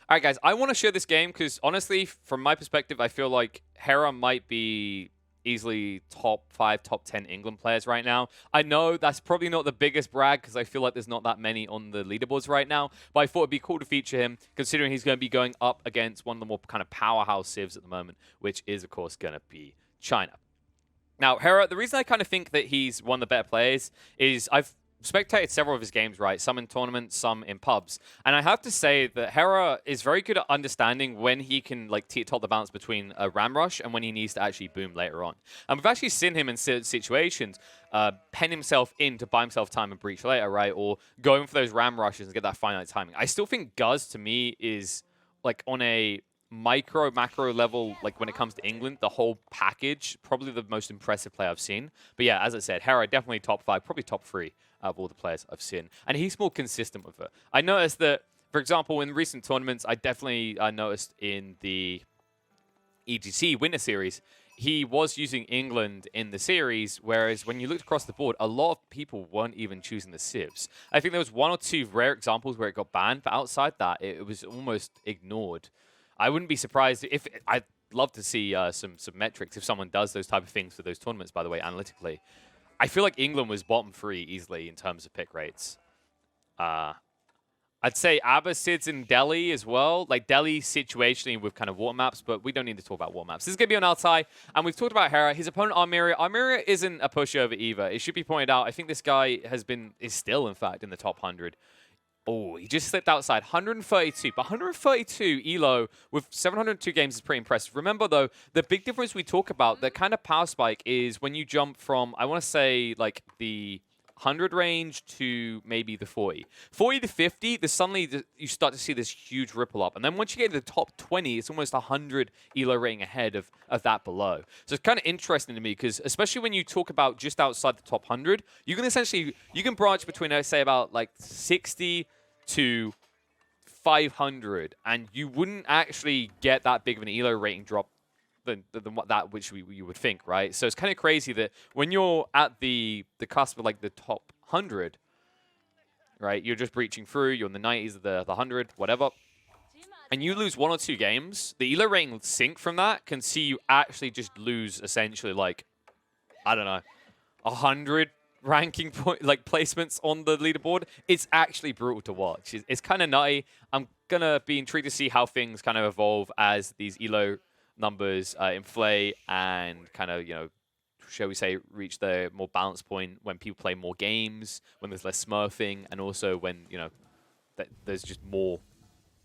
All right, guys, I want to share this game because honestly, from my perspective, I feel like Hera might be easily top 5, top 10 England players right now. I know that's probably not the biggest brag because I feel like there's not that many on the leaderboards right now, but I thought it'd be cool to feature him considering he's going to be going up against one of the more kind of powerhouse civs at the moment, which is, of course, going to be China. Now, Hera, the reason I kind of think that he's one of the better players is I've spectated several of his games, right? Some in tournaments, some in pubs. And I have to say that Hera is very good at understanding when he can like top the balance between a ram rush and when he needs to actually boom later on. And we've actually seen him in certain situations pen himself in to buy himself time and breach later, right? Or going for those ram rushes and get that finite timing. I still think Guz, to me, is like on a macro level, like when it comes to England, the whole package, probably the most impressive player I've seen. But yeah, as I said, Hera definitely top 5, probably top 3 out of all the players I've seen. And he's more consistent with it. I noticed that, for example, in recent tournaments, I definitely noticed in the EGC Winter Series, he was using England in the series, whereas when you looked across the board, a lot of people weren't even choosing the civs. I think there was 1 or 2 rare examples where it got banned, but outside that, it was almost ignored. I wouldn't be surprised if I'd love to see some metrics if someone does those type of things for those tournaments, by the way, analytically. I feel like England was bottom 3 easily in terms of pick rates. I'd say Abbasid's in Delhi as well. Like Delhi situationally with kind of water maps, but we don't need to talk about water maps. This is going to be on Altai, and we've talked about Hera. His opponent, Armiria. Armiria isn't a pushover either. It should be pointed out. I think this guy is still, in fact, in the top 100. Oh, he just slipped outside. 132. But 132 ELO with 702 games is pretty impressive. Remember, though, the big difference we talk about, the kind of power spike is when you jump from, I want to say, like, the 100 range to maybe the 40. 40 to 50, suddenly you start to see this huge ripple up. And then once you get to the top 20, it's almost 100 ELO rating ahead of that below. So it's kind of interesting to me because especially when you talk about just outside the top 100, you can branch between, I say, about like 60 to 500, and you wouldn't actually get that big of an ELO rating drop than what that which you would think, right? So it's kind of crazy that when you're at the cusp of like the top 100, right? You're just breaching through. You're in the 90s, the 100, whatever, and you lose 1 or 2 games. The ELO rating sink from that can see you actually just lose essentially like, I don't know, 100 ranking placements on the leaderboard. It's actually brutal to watch. It's kind of nutty. I'm gonna be intrigued to see how things kind of evolve as these ELO numbers inflate and kind of, shall we say, reach the more balanced point when people play more games, when there's less smurfing, and also when, there's just more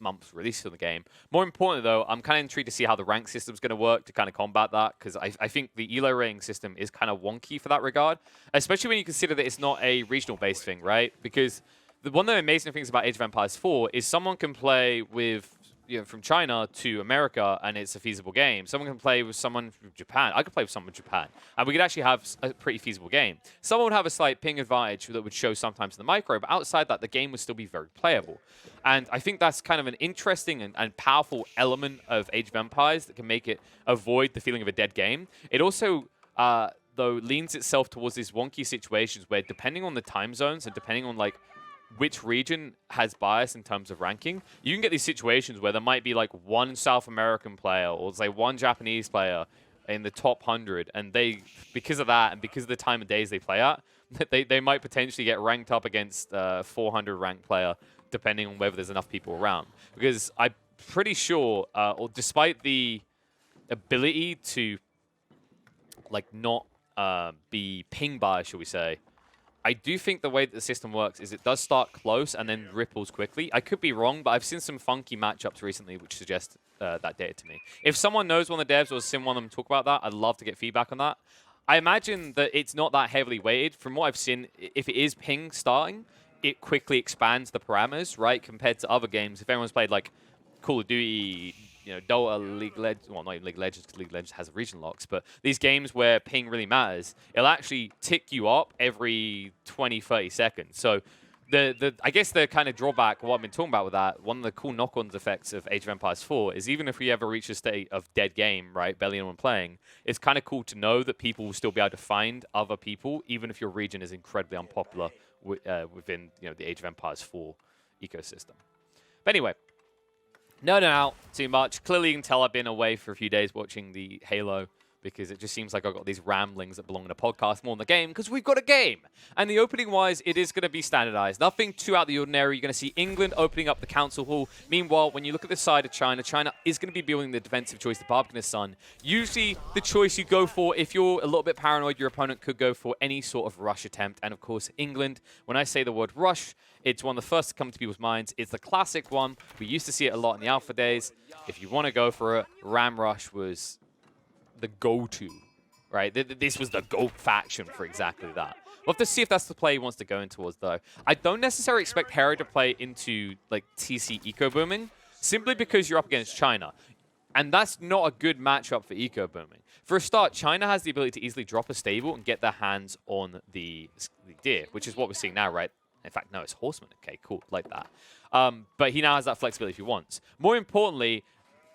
months released in the game. More importantly, though, I'm kind of intrigued to see how the rank system's going to work to kind of combat that, because I think the ELO rating system is kind of wonky for that regard, especially when you consider that it's not a regional-based thing, right? Because one of the amazing things about Age of Empires 4 is someone can play with, from China to America, and it's a feasible game. Someone can play with someone from Japan. I could play with someone from Japan, and we could actually have a pretty feasible game. Someone would have a slight ping advantage that would show sometimes in the micro, but outside that, the game would still be very playable. And I think that's kind of an interesting and powerful element of Age of Empires that can make it avoid the feeling of a dead game. It also, though, leans itself towards these wonky situations where, depending on the time zones and depending on, like, which region has bias in terms of ranking, you can get these situations where there might be like one South American player or say one Japanese player in the top 100, and they, because of that and because of the time of days they play at, they might potentially get ranked up against a 400 ranked player, depending on whether there's enough people around. Because I'm pretty sure, or despite the ability to like not be ping biased, shall we say, I do think the way that the system works is it does start close and then ripples quickly. I could be wrong, but I've seen some funky matchups recently which suggest that data to me. If someone knows one of the devs or has seen one of them talk about that, I'd love to get feedback on that. I imagine that it's not that heavily weighted. From what I've seen, if it is ping starting, it quickly expands the parameters, right, compared to other games. If everyone's played like Call of Duty, Dota, League Legends, well, not even League Legends, because League Legends has region locks, but these games where ping really matters, it'll actually tick you up every 20, 30 seconds. So I guess the kind of drawback, what I've been talking about with that, one of the cool knock-on effects of Age of Empires 4 is even if we ever reach a state of dead game, right, barely anyone playing, it's kind of cool to know that people will still be able to find other people, even if your region is incredibly unpopular within the Age of Empires 4 ecosystem. But anyway, Nerding out too much. Clearly you can tell I've been away for a few days watching the Halo, because it just seems like I've got these ramblings that belong in a podcast more than the game, because we've got a game. And the opening-wise, it is going to be standardized. Nothing too out of the ordinary. You're going to see England opening up the Council Hall. Meanwhile, when you look at the side of China, China is going to be building the defensive choice, the Barbicanist Sun. Usually, the choice you go for, if you're a little bit paranoid, your opponent could go for any sort of rush attempt. And of course, England, when I say the word rush, it's one of the first to come to people's minds. It's the classic one. We used to see it a lot in the alpha days. If you want to go for it, Ram Rush was the go-to, right? This was the GOAT faction for exactly that. We'll have to see if that's the play he wants to go in towards, though. I don't necessarily expect Hera to play into, like, TC eco-booming, simply because you're up against China. And that's not a good matchup for eco-booming. For a start, China has the ability to easily drop a stable and get their hands on the deer, which is what we're seeing now, right? In fact, no, it's horseman. Okay, cool, like that. But he now has that flexibility if he wants. More importantly,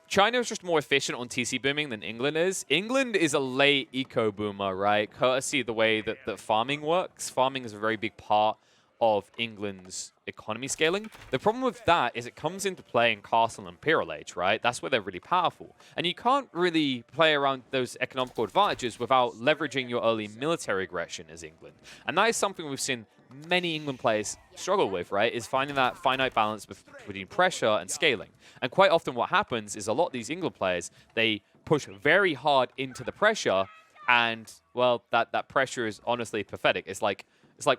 China is just more efficient on TC booming than England is. England is a late eco boomer, right? Courtesy of the way that farming works. Farming is a very big part of England's economy scaling. The problem with that is it comes into play in Castle and Imperial Age, right? That's where they're really powerful. And you can't really play around those economical advantages without leveraging your early military aggression as England. And that is something we've seen many England players struggle with, right, is finding that finite balance between pressure and scaling. And quite often what happens is a lot of these England players, they push very hard into the pressure, and, well, that pressure is honestly pathetic. It's like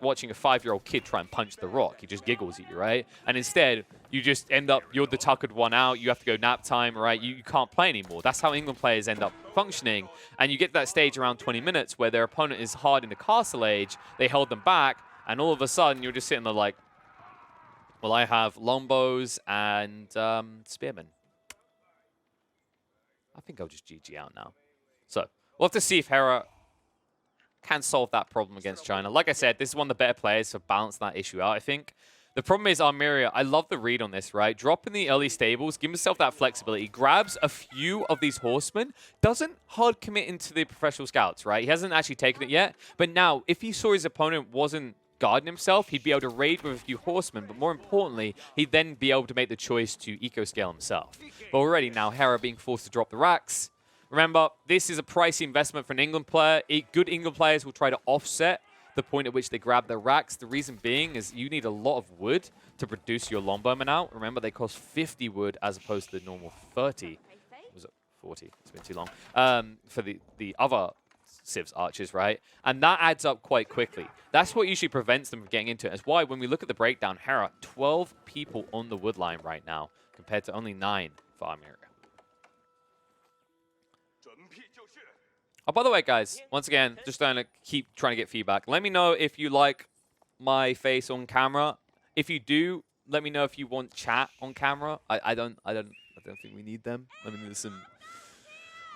watching a 5-year-old kid try and punch the rock. He just giggles at you, right? And instead, you just end up, you're the tuckered one out, you have to go nap time, right? You can't play anymore. That's how England players end up functioning. And you get that stage around 20 minutes where their opponent is hard in the Castle Age, they held them back, and all of a sudden, you're just sitting there like, well, I have Longbows and Spearmen. I think I'll just GG out now. So, we'll have to see if Hera can solve that problem against China. Like I said, this is one of the better players to balance that issue out, I think. The problem is Armiria, I love the read on this, right? Drop in the early stables, give himself that flexibility, grabs a few of these horsemen, doesn't hard commit into the professional scouts, right? He hasn't actually taken it yet, but now, if he saw his opponent wasn't guarding himself, he'd be able to raid with a few horsemen, but more importantly, he'd then be able to make the choice to eco-scale himself. But already now, Hera being forced to drop the racks. Remember, this is a pricey investment for an England player. Good England players will try to offset the point at which they grab their racks. The reason being is you need a lot of wood to produce your longbowmen out. Remember, they cost 50 wood as opposed to the normal 30. Was it 40? It's been too long. For the other Civs archers, right? And that adds up quite quickly. That's what usually prevents them from getting into it. That's why when we look at the breakdown, Hera, 12 people on the wood line right now, compared to only 9 for Armiria. Oh, by the way, guys, once again, just trying to get feedback. Let me know if you like my face on camera. If you do, let me know if you want chat on camera. I don't think we need them. I mean, there's some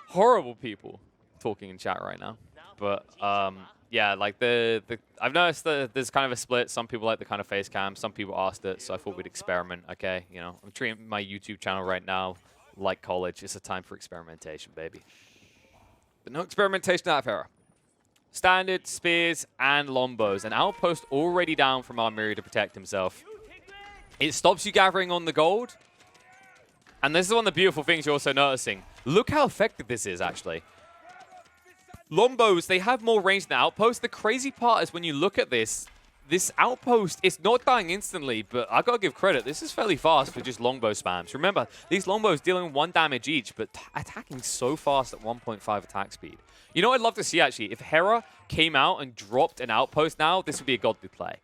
horrible people talking in chat right now. But yeah, like I've noticed that there's kind of a split. Some people like the kind of face cam. Some people asked it, so I thought we'd experiment. Okay, you know, I'm treating my YouTube channel right now like college. It's a time for experimentation, baby. But no experimentation out of Hera. Standard, spears, and longbows. An outpost already down from Armiria to protect himself. It stops you gathering on the gold. And this is one of the beautiful things you're also noticing. Look how effective this is, actually. Longbows, they have more range than outposts. The crazy part is when you look at this outpost, it's not dying instantly, but I gotta give credit. This is fairly fast for just longbow spams. Remember, these longbows dealing 1 damage each, but attacking so fast at 1.5 attack speed. You know what I'd love to see, actually? If Hera came out and dropped an outpost now, this would be a godly play.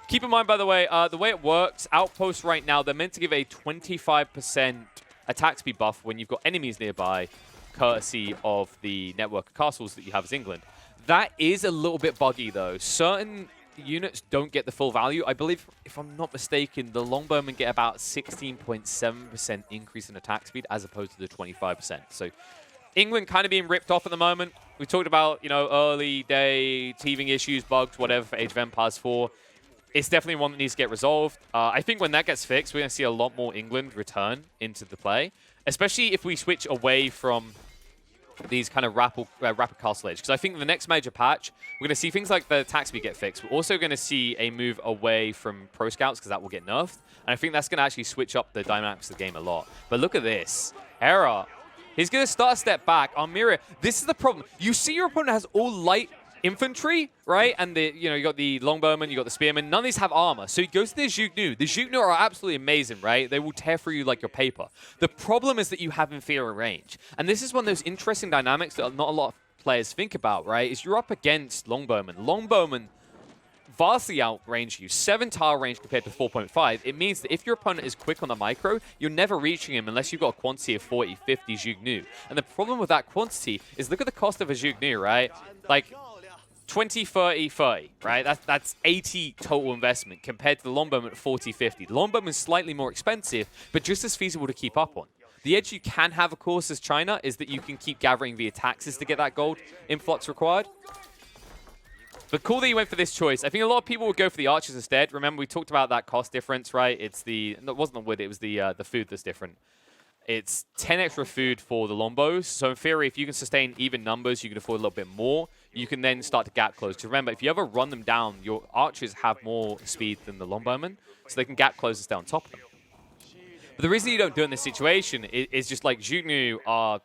Keep in mind, by the way it works, outposts right now, they're meant to give a 25% attack speed buff when you've got enemies nearby, courtesy of the network of castles that you have as England. That is a little bit buggy, though. Certain units don't get the full value. I believe, if I'm not mistaken, the longbowmen get about 16.7% increase in attack speed as opposed to the 25%. So England kind of being ripped off at the moment. We talked about, you know, early day teething issues, bugs, whatever for Age of Empires 4. It's definitely one that needs to get resolved. I think when that gets fixed, we're going to see a lot more England return into the play, especially if we switch away from these kind of rapid castle edge. Because I think the next major patch, we're going to see things like the attack speed get fixed. We're also going to see a move away from Pro Scouts because that will get nerfed. And I think that's going to actually switch up the dynamics of the game a lot. But look at this. Hera, he's going to start a step back. Almeria, this is the problem. You see your opponent has all light infantry, right? And you got the longbowmen, you got the spearmen. None of these have armor. So he goes to the Zhuge Nu. The Zhuge Nu are absolutely amazing, right? They will tear through you like your paper. The problem is that you have inferior range. And this is one of those interesting dynamics that not a lot of players think about, right? Is you're up against longbowmen. Longbowmen vastly outrange you. 7 tile range compared to 4.5. It means that if your opponent is quick on the micro, you're never reaching him unless you've got a quantity of 40, 50 Zhuge Nu. And the problem with that quantity is look at the cost of a Zhuge Nu, right? Like 20, 30, 30, right? That's 80 total investment compared to the longbowman at 40, 50. The longbowman is slightly more expensive, but just as feasible to keep up on. The edge you can have, of course, as China, is that you can keep gathering via taxes to get that gold influx required. But cool that you went for this choice. I think a lot of people would go for the archers instead. Remember, we talked about that cost difference, right? It's it wasn't the wood, it was the food that's different. It's 10 extra food for the Longbows. So in theory, if you can sustain even numbers, you can afford a little bit more. You can then start to gap close. Because remember, if you ever run them down, your archers have more speed than the Longbowmen. So they can gap close and stay on top of them. But the reason you don't do it in this situation is just like Zhuge Nu are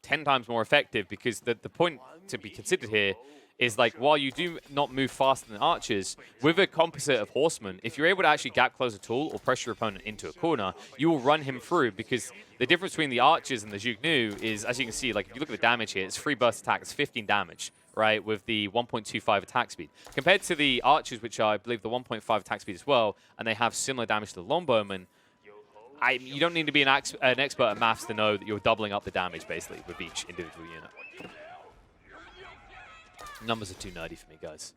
10 times more effective, because the point to be considered here is like, while you do not move faster than archers, with a composite of horsemen, if you're able to actually gap close at all or pressure your opponent into a corner, you will run him through, because the difference between the archers and the Zhuge Nu is, as you can see, like if you look at the damage here, it's 3 burst attack, it's 15 damage, right, with the 1.25 attack speed. Compared to the archers, which are, I believe, the 1.5 attack speed as well, and they have similar damage to the longbowmen, you don't need to be an expert at maths to know that you're doubling up the damage, basically, with each individual unit. Numbers are too nerdy for me, guys.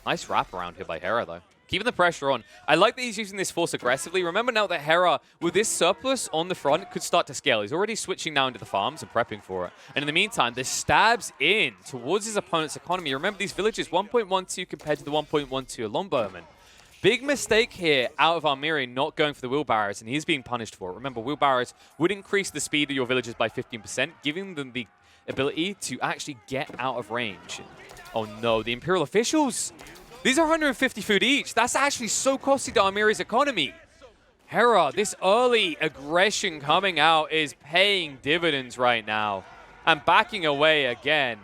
Nice wrap around here by Hera, though. Keeping the pressure on. I like that he's using this force aggressively. Remember now that Hera, with this surplus on the front, could start to scale. He's already switching now into the farms and prepping for it. And in the meantime, this stabs in towards his opponent's economy. Remember, these villages, 1.12 compared to the 1.12 Longbowmen. Big mistake here out of Almeria not going for the wheelbarrows, and he's being punished for it. Remember, wheelbarrows would increase the speed of your villages by 15%, giving them the ability to actually get out of range. Oh no, the Imperial officials! These are 150 food each. That's actually so costly to Almeria's economy. Hera, this early aggression coming out is paying dividends right now. And backing away again.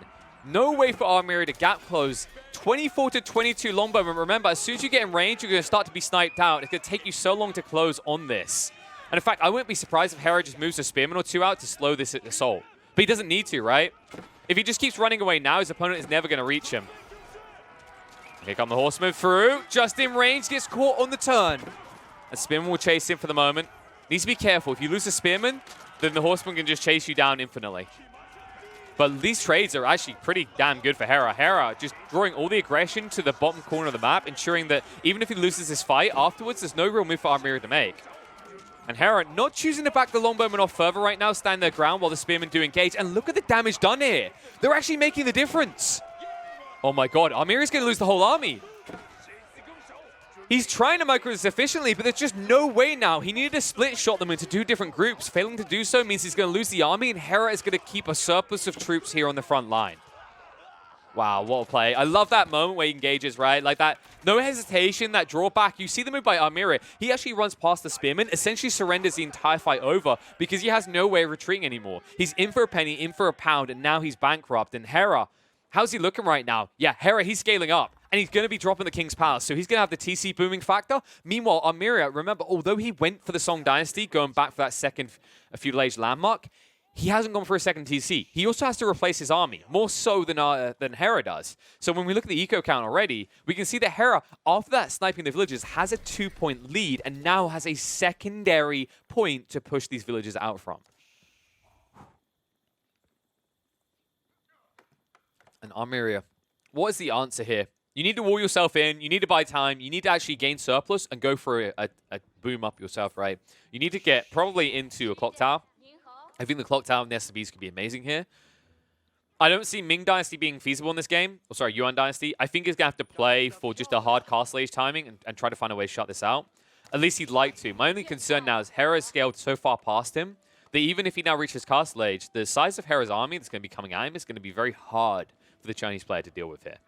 No way for Almeria to gap close. 24 to 22 longbowmen. Remember, as soon as you get in range, you're going to start to be sniped out. It's going to take you so long to close on this. And in fact, I wouldn't be surprised if Hera just moves a spearman or 2 out to slow this assault. But he doesn't need to, right? If he just keeps running away now, his opponent is never going to reach him. Here come the horsemen through. Just in range, gets caught on the turn. And Spearman will chase him for the moment. Needs to be careful. If you lose a Spearman, then the horseman can just chase you down infinitely. But these trades are actually pretty damn good for Hera. Hera just drawing all the aggression to the bottom corner of the map, ensuring that even if he loses this fight, afterwards there's no real move for Almeria to make. And Hera not choosing to back the longbowmen off further right now, stand their ground while the spearmen do engage. And look at the damage done here. They're actually making the difference. Oh my god, Almeria's going to lose the whole army. He's trying to micro this efficiently, but there's just no way now. He needed to split shot them into 2 different groups. Failing to do so means he's going to lose the army, and Hera is going to keep a surplus of troops here on the front line. Wow, what a play. I love that moment where he engages, right? Like that, no hesitation, that drawback. You see the move by Almeria. He actually runs past the spearman, essentially surrenders the entire fight over because he has no way of retreating anymore. He's in for a penny, in for a pound, and now he's bankrupt. And Hera, how's he looking right now? Yeah, Hera, he's scaling up. And he's going to be dropping the King's Palace, so he's going to have the TC booming factor. Meanwhile, Almeria, remember, although he went for the Song Dynasty, going back for that second feudal age landmark, he hasn't gone for a second TC. He also has to replace his army, more so than Hera does. So when we look at the eco count already, we can see that Hera, after that sniping the villages, has a 2-point lead and now has a secondary point to push these villages out from. And Almeria, what is the answer here? You need to wall yourself in, you need to buy time, you need to actually gain surplus and go for a boom up yourself, right? You need to get probably into a clock tower. I think the clock tower and the SCBs could be amazing here. I don't see Ming Dynasty being feasible in this game. Oh, sorry, Yuan Dynasty. I think he's going to have to play for just a hard castle age timing and try to find a way to shut this out. At least he'd like to. My only concern now is Hera has scaled so far past him that even if he now reaches Castle Age, the size of Hera's army that's going to be coming at him is going to be very hard for the Chinese player to deal with here.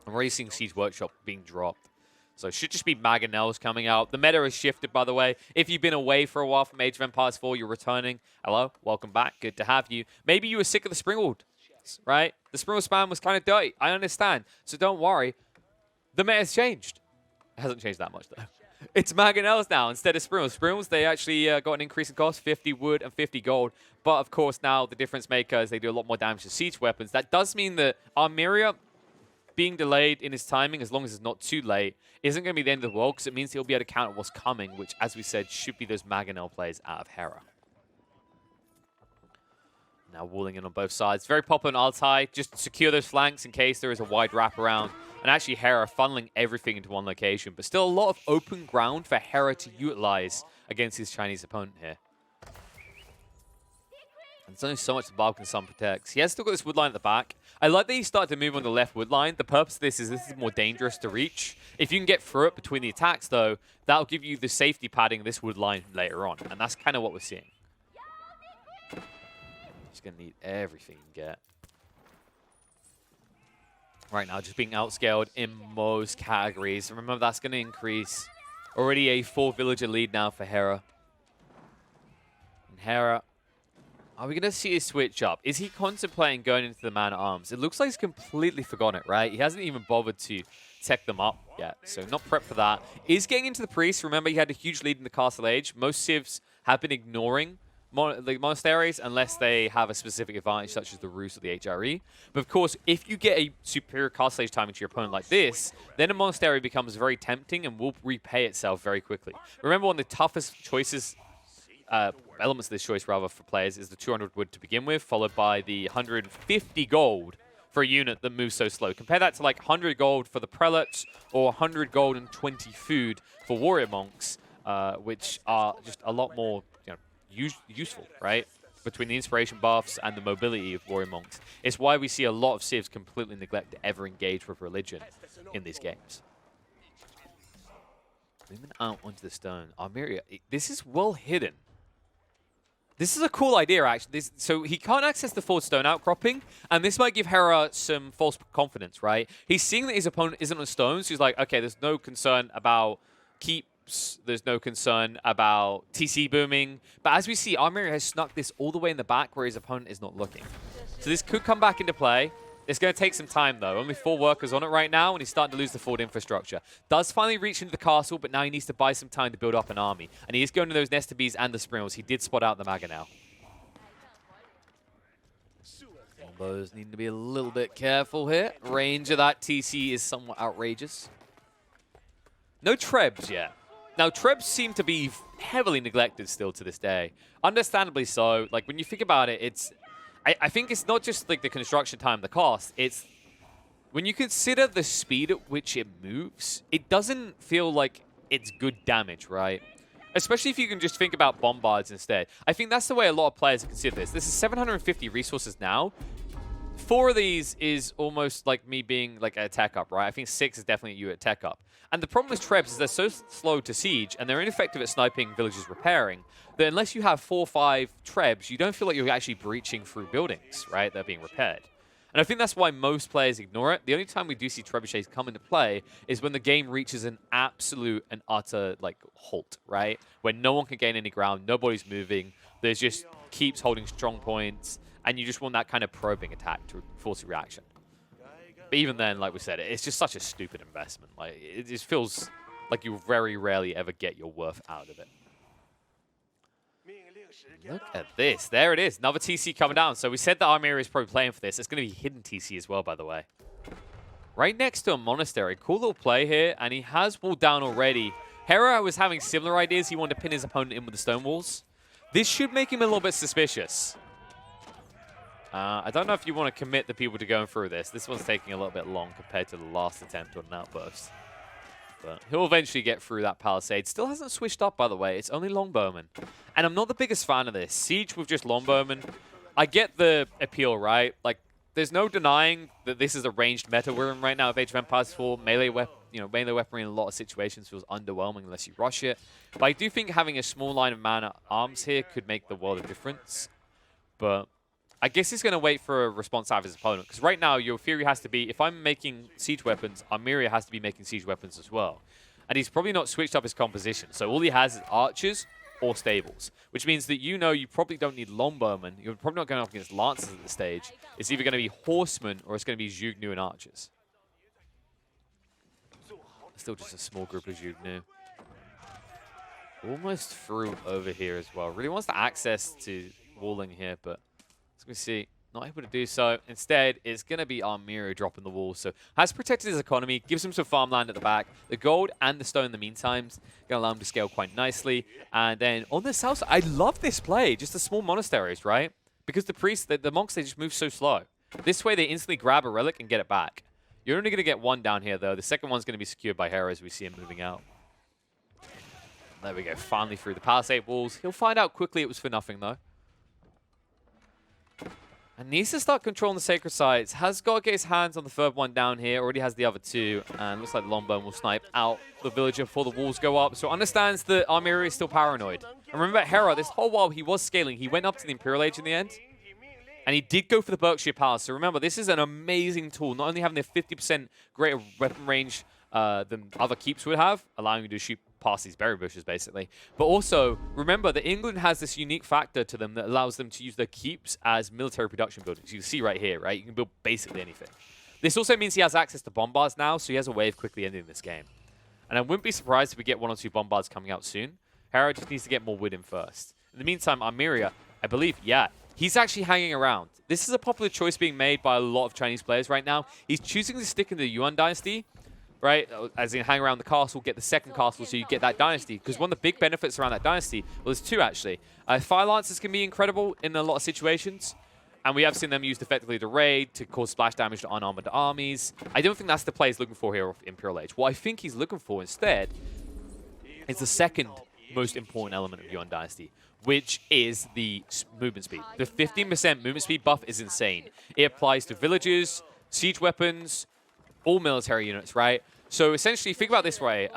I'm already seeing Siege Workshop being dropped. So it should just be Mangonels coming out. The meta has shifted, by the way. If you've been away for a while from Age of Empires 4, you're returning. Hello, welcome back. Good to have you. Maybe you were sick of the Springald, right? The Springald spam was kind of dirty. I understand. So don't worry. The meta has changed. It hasn't changed that much, though. It's Mangonels now instead of Springals. Springals, they actually got an increase in cost, 50 wood and 50 gold. But, of course, now the difference maker is they do a lot more damage to siege weapons. That does mean that Armiria being delayed in his timing, as long as it's not too late, isn't going to be the end of the world, because it means he'll be able to counter what's coming, which, as we said, should be those Mangonel plays out of Hera. Now walling in on both sides. Very popular in Altai. Just secure those flanks in case there is a wide wraparound. And actually, Hera funneling everything into one location. But still a lot of open ground for Hera to utilize against his Chinese opponent here. And there's only so much the Balkan Sun protects. He has still got this wood line at the back. I like that he started to move on the left wood line. The purpose of this is more dangerous to reach. If you can get through it between the attacks, though, that'll give you the safety padding of this wood line later on. And that's kind of what we're seeing. Just going to need everything you can get. Right now, just being outscaled in most categories. Remember, that's going to increase. Already a 4-villager lead now for Hera. And Hera... Are we going to see a switch up? Is he contemplating going into the man-at-arms? It looks like he's completely forgotten it, right? He hasn't even bothered to tech them up yet, so not prepped for that. Is getting into the priest. Remember, he had a huge lead in the Castle Age. Most civs have been ignoring the monasteries unless they have a specific advantage, such as the Rus or the HRE. But of course, if you get a superior Castle Age timing to your opponent like this, then a monastery becomes very tempting and will repay itself very quickly. Remember, one of the toughest choices... elements of this choice, rather, for players is the 200 wood to begin with, followed by the 150 gold for a unit that moves so slow. Compare that to like 100 gold for the prelates or 100 gold and 20 food for warrior monks, which are just a lot more useful, right? Between the inspiration buffs and the mobility of warrior monks. It's why we see a lot of civs completely neglect to ever engage with religion in these games. Moving out onto the stone. Armiria, this is well hidden. This is a cool idea, actually. So he can't access the forward stone outcropping, and this might give Hera some false confidence, right? He's seeing that his opponent isn't on stones, so he's like, okay, there's no concern about keeps, there's no concern about TC booming. But as we see, Armiria has snuck this all the way in the back where his opponent is not looking. So this could come back into play. It's going to take some time, though. Only 4 workers on it right now, and he's starting to lose the forward infrastructure. Does finally reach into the castle, but now he needs to buy some time to build up an army. And he is going to those Nesta Bees and the Springals. He did spot out the Mangonel. Longbows need to be a little bit careful here. Range of that TC is somewhat outrageous. No Trebs yet. Now, Trebs seem to be heavily neglected still to this day. Understandably so. Like, when you think about it, it's... I think it's not just like the construction time, the cost. It's when you consider the speed at which it moves, it doesn't feel like it's good damage, right? Especially if you can just think about bombards instead. I think that's the way a lot of players consider this. This is 750 resources now. 4 of these is almost like me being like a tech up, right? I think 6 is definitely you at tech up. And the problem with Trebs is they're so slow to siege, and they're ineffective at sniping villages repairing, that unless you have 4 or 5 Trebs, you don't feel like you're actually breaching through buildings, right? They're being repaired. And I think that's why most players ignore it. The only time we do see trebuchets come into play is when the game reaches an absolute and utter like halt, right? When no one can gain any ground, nobody's moving, there's just keeps holding strong points, and you just want that kind of probing attack to force a reaction. But even then, like we said, it's just such a stupid investment. Like, it just feels like you very rarely ever get your worth out of it. Look at this. There it is. Another TC coming down. So we said that Armiria is probably playing for this. It's going to be hidden TC as well, by the way. Right next to a monastery. Cool little play here, and he has walled down already. Hera was having similar ideas. He wanted to pin his opponent in with the stone walls. This should make him a little bit suspicious. I don't know if you want to commit the people to going through this. This one's taking a little bit long compared to the last attempt on an outburst. But he'll eventually get through that palisade. Still hasn't switched up, by the way. It's only Longbowmen. And I'm not the biggest fan of this. Siege with just Longbowmen. I get the appeal, right? Like, there's no denying that this is a ranged meta we're in right now of Age of Empires 4. Melee melee weaponry in a lot of situations feels underwhelming unless you rush it. But I do think having a small line of man at arms here could make the world of difference. But I guess he's going to wait for a response out of his opponent. Because right now, your theory has to be, if I'm making siege weapons, Armiria has to be making siege weapons as well. And he's probably not switched up his composition. So all he has is archers or stables. Which means that you probably don't need longbowmen. You're probably not going up against lancers at this stage. It's either going to be horsemen or it's going to be Zhuge Nu and archers. Still just a small group of Zhuge Nu. Almost through over here as well. Really wants the access to walling here, but as we see, not able to do so. Instead, it's going to be Armiria dropping the wall. So has protected his economy, gives him some farmland at the back. The gold and the stone in the meantime is going to allow him to scale quite nicely. And then on the south side, I love this play. Just the small monasteries, right? Because the priests, the monks, they just move so slow. This way, they instantly grab a relic and get it back. You're only going to get one down here, though. The second one's going to be secured by Hera as we see him moving out. There we go. Finally through the palisade walls. He'll find out quickly it was for nothing, though. And needs to start controlling the sacred sites. Has got to get his hands on the third one down here. Already has the other two. And looks like the longbow will snipe out the villager before the walls go up. So understands that Armiria is still paranoid. And remember, Hera, this whole while he was scaling, he went up to the Imperial Age in the end. And he did go for the Berkshire Palace. So remember, this is an amazing tool. Not only having the 50% greater weapon range than other keeps would have, allowing you to shoot past these berry bushes, basically. But also, remember that England has this unique factor to them that allows them to use their keeps as military production buildings. You can see right here, right? You can build basically anything. This also means he has access to bombards now, so he has a way of quickly ending this game. And I wouldn't be surprised if we get 1 or 2 bombards coming out soon. Hera just needs to get more wood in first. In the meantime, Armiria, I believe, yeah, he's actually hanging around. This is a popular choice being made by a lot of Chinese players right now. He's choosing to stick in the Yuan dynasty, right? As in hang around the castle, get the second castle so you get that dynasty. Because one of the big benefits around that dynasty, well, there's 2 actually. Fire Lancers can be incredible in a lot of situations. And we have seen them used effectively to raid, to cause splash damage to unarmored armies. I don't think that's the play he's looking for here of Imperial Age. What I think he's looking for instead is the second most important element of Yuan Dynasty, which is the movement speed. The 15% movement speed buff is insane. It applies to villages, siege weapons, all military units, right? So essentially, think about it this way.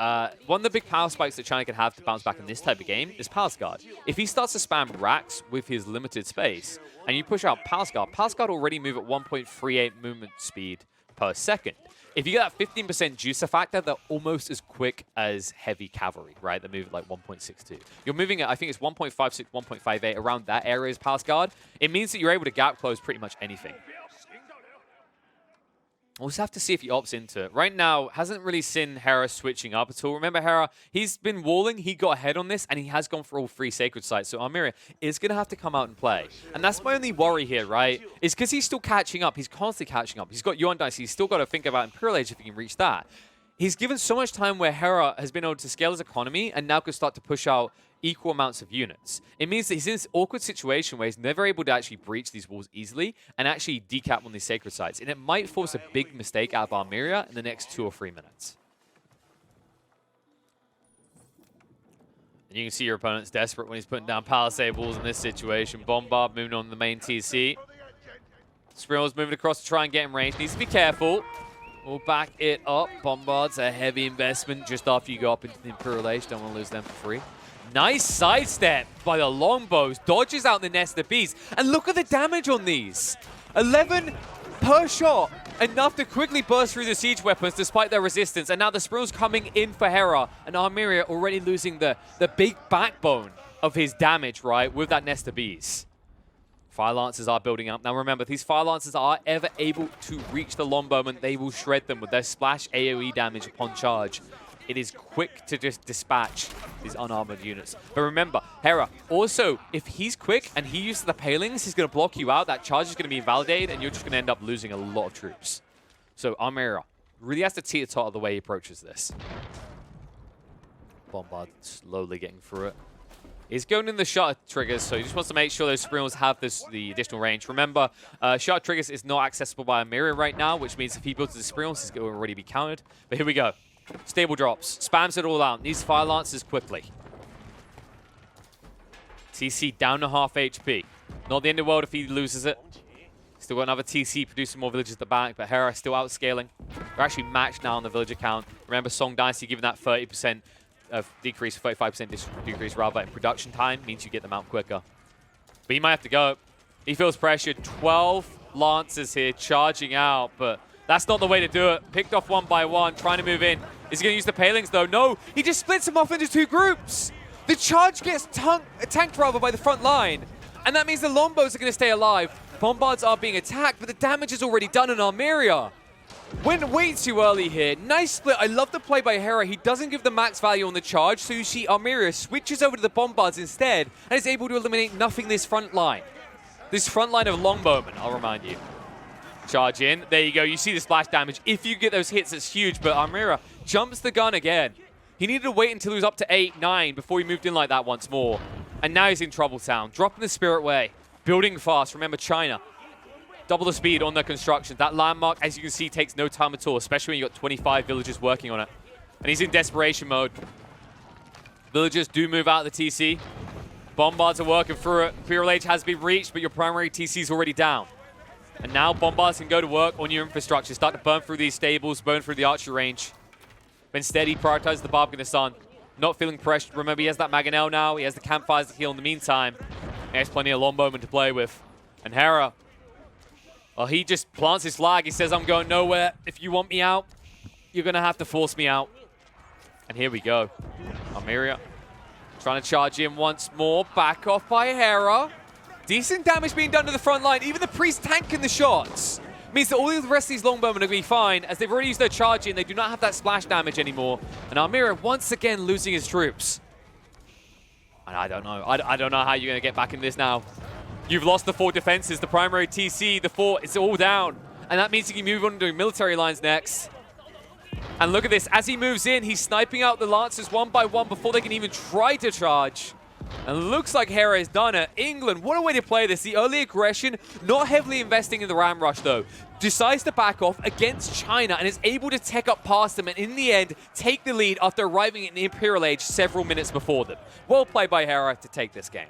One of the big power spikes that China can have to bounce back in this type of game is Palace Guard. If he starts to spam racks with his limited space, and you push out Palace Guard already move at 1.38 movement speed per second. If you get that 15% juicer factor, they're almost as quick as heavy cavalry, right? They move at like 1.62. You're moving at, I think it's 1.56, 1.58, around that area is Palace Guard. It means that you're able to gap close pretty much anything. We'll just have to see if he opts into it. Right now, hasn't really seen Hera switching up at all. Remember, Hera, he's been walling, he got ahead on this, and he has gone for all 3 sacred sites. So Armiria is going to have to come out and play. And that's my only worry here, right? Is because he's still catching up. He's constantly catching up. He's got Yuan Dynasty. He's still got to think about Imperial Age if he can reach that. He's given so much time where Hera has been able to scale his economy and now can start to push out equal amounts of units. It means that he's in this awkward situation where he's never able to actually breach these walls easily and actually decap on these sacred sites. And it might force a big mistake out of Armiria in the next 2 or 3 minutes. And you can see your opponent's desperate when he's putting down palisade walls in this situation. Bombard moving on the main TC. Sprills moving across to try and get in range. Needs to be careful. We'll back it up. Bombard's a heavy investment just after you go up into the Imperial Age. Don't want to lose them for free. Nice sidestep by the Longbows. Dodges out the nest of bees. And look at the damage on these. 11 per shot. Enough to quickly burst through the siege weapons despite their resistance. And now the Sprills coming in for Hera. And Armiria already losing the big backbone of his damage, right, with that nest of bees. Fire Lancers are building up. Now remember, if these Fire Lancers are ever able to reach the Longbowmen, they will shred them with their splash AoE damage upon charge. It is quick to just dispatch these unarmored units. But remember, Hera, also, if he's quick and he uses the palings, he's going to block you out. That charge is going to be invalidated, and you're just going to end up losing a lot of troops. So Armiria really has to teeter-totter the way he approaches this. Bombard slowly getting through it. He's going in the shutter triggers, so he just wants to make sure those Sprills have the additional range. Remember, shutter triggers is not accessible by Armiria right now, which means if he builds the Sprills, he's going to already be countered. But here we go. Stable drops. Spams it all out. Needs Fire Lancers quickly. TC down to half HP. Not the end of the world if he loses it. Still got another TC producing more villages at the back, but Hera still outscaling. They're actually matched now on the villager count. Remember, Song Dynasty giving that 30% of decrease, 35% decrease rather in production time means you get them out quicker. But he might have to go. He feels pressured. 12 Lancers here charging out, but that's not the way to do it. Picked off one by one, trying to move in. Is he going to use the palings though? No, he just splits them off into 2 groups. The charge gets tanked rather by the front line, and that means the Longbows are going to stay alive. Bombards are being attacked, but the damage is already done in Almeria. Went way too early here. Nice split. I love the play by Hera. He doesn't give the max value on the charge, so you see Almeria switches over to the Bombards instead and is able to eliminate nothing this front line. This front line of Longbowmen, I'll remind you. Charge in. There you go. You see the splash damage. If you get those hits, it's huge, but Almeria jumps the gun again. He needed to wait until he was up to 8, 9 before he moved in like that once more. And now he's in trouble town. Dropping the Spirit Way. Building fast. Remember, China. Double the speed on their construction. That landmark, as you can see, takes no time at all, especially when you've got 25 villagers working on it. And he's in desperation mode. Villagers do move out of the TC. Bombards are working through it. Imperial Age has been reached, but your primary TC is already down. And now Bombards can go to work on your infrastructure. Start to burn through these stables, burn through the archery range. But instead, he prioritizes the Barb in the Sun. Not feeling pressured. Remember, he has that Mangonel now. He has the campfires to heal in the meantime. He has plenty of Longbowmen to play with. And Hera, well, he just plants his flag. He says, I'm going nowhere. If you want me out, you're going to have to force me out. And here we go. Almeria trying to charge in once more. Back off by Hera. Decent damage being done to the front line. Even the priest tanking the shots. Means that all the rest of these Longbowmen are going to be fine, as they've already used their charge in. They do not have that splash damage anymore. And Almeria once again losing his troops. And I don't know. I don't know how you're going to get back in this now. You've lost the 4 defenses, the primary TC, the 4, it's all down. And that means you can move on to doing military lines next. And look at this, as he moves in, he's sniping out the Lancers one by one before they can even try to charge. And looks like Hera has done it. England, what a way to play this. The early aggression, not heavily investing in the ram rush though. Decides to back off against China and is able to tech up past them and in the end, take the lead after arriving in the Imperial Age several minutes before them. Well played by Hera to take this game.